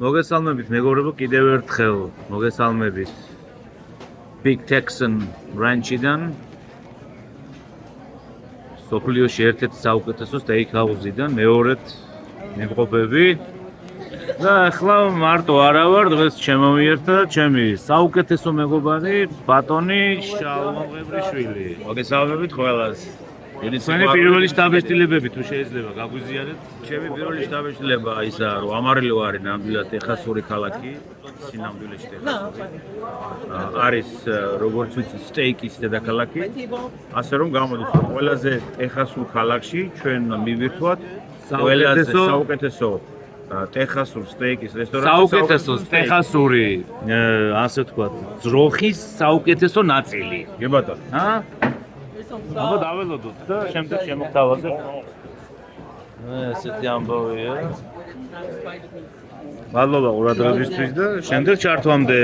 მოგესალმებით მეგობრებო, კიდევ ერთხელ მოგესალმებით Big Texan Ranch-დან. სოფლიოში ერთ-ერთი საუკეთესო steakhouse-დან, მეორედ მიმყოფები. და ახლა მარტო არა ვარ, დღეს შემომიერთა ჩემი საუკეთესო მეგობარი ბატონი შალვა მღებრიშვილი. მოგესალმებით ყველას. Ჩვენი პირველი შტაბ-ეშტილებები თუ შეიძლება გაგვიზიარეთ. ჩემი პირველი შტაბ-ეშტილება ისაა, რომ ამარილო არის ნამდვილად ტეხასური ქალაქი, სინამდვილეში ტეხასური. არის როგორც ვიცი სტეიკის დედაქალაქი. ასე რომ გამოდის რომ ყველაზე ტეხასურ ქალაქში ჩვენ მივირთვათ ყველაზე საუკეთესო ტეხასურ სტეიკის რესტორანი. საუკეთესო ტეხასური ასე ვთქვათ, ძროხის საუკეთესო ნაწილი. კი ბატონო. აბა დაველოდოთ და შემდეგ შემოგთავაზებ. ესეთი ამბავია. მადლობა ყურადღებისთვის და შემდეგ ჩართვამდე.